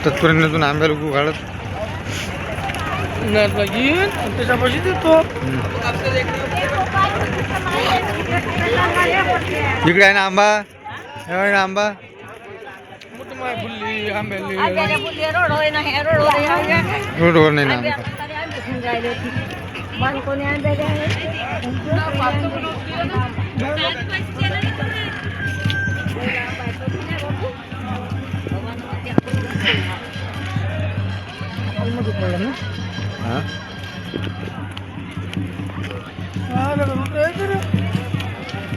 तत्पर्यंतून आंब्या लोक काढत येईन त्याच्यापाशी देतो. इकडे आहे ना आंबा, आहे ना आंबा. फुल्ली आंब्याली रोडवर नाही ना आंबा. हा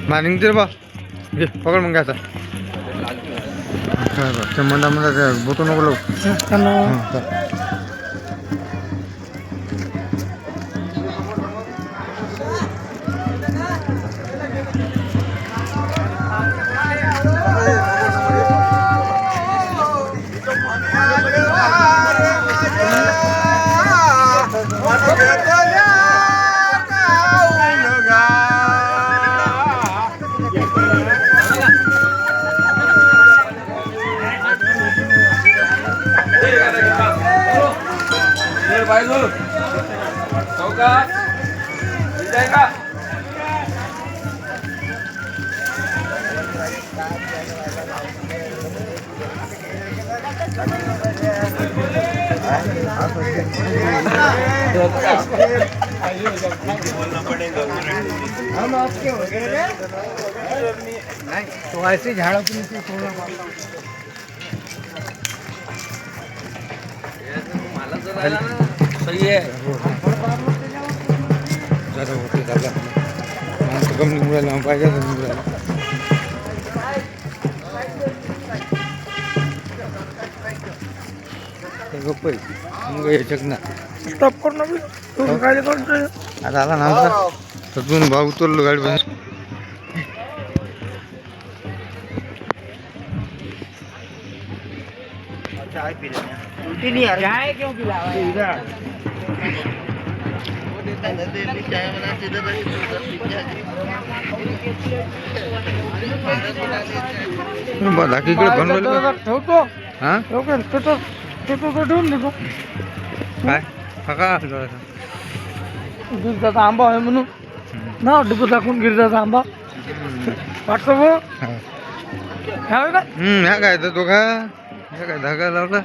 मा निघते बा घे पकड मग घ्यायचा ते मंदा मंदा बोटू नको लावू. तो ऐसे झाड़ा को नीचे छोड़ना सही है. ज़्यादा होते ज़्यादा तो कम नहीं मुड़ा ना पाएगा तो मुड़ा तो कोई मुझे ये चकना स्टॉप करना भी तो गाड़ी काढतोय. आता आला ना तर तू भाऊ उतरलो गाडी बस. चाय पी लेते हैं. उल्टी नहीं आ रही. चाय क्यों पिला रहा है इधर? चाय बनाते इधर धाकीकडे बनवलं ठेवतो. हा ठेवतो ठेवून देतो. काय काका गिरजाचा आंबा आहे म्हणून ना डुबू टाकून गिरजाचा आंबा वाटतो भाऊ. ह्या का ह्या काय तर तो का ह्या काय धागा लावला.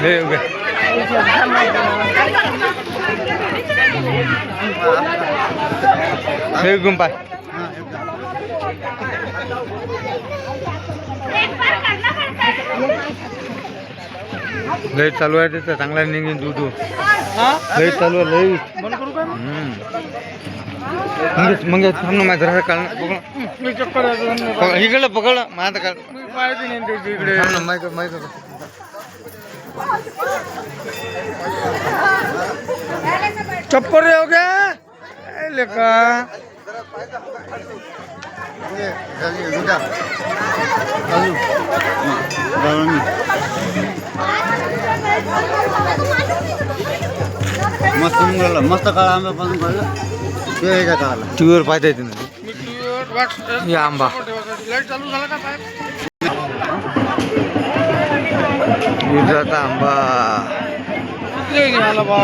हे उभे हे गुंपाय लाईट चालू आहे त्याचा चांगला निघेन दूध. लाईट चालू आहे लाईट बंद करू काय मग थांब ना माझ्या जरा काढ इकडलं पकड माझं काढ इकडे थांब ना माईक माईक चप्पर हो गया लेका. मस्त मुंगळला मस्त काळा आंब्यापासून काढलं ते ह्याच्या काळाला टीव्हीवर पाहता येते ना हे आंबा. लाईट चालू झाला का साहेब? गिरजाचा आंबा आला बा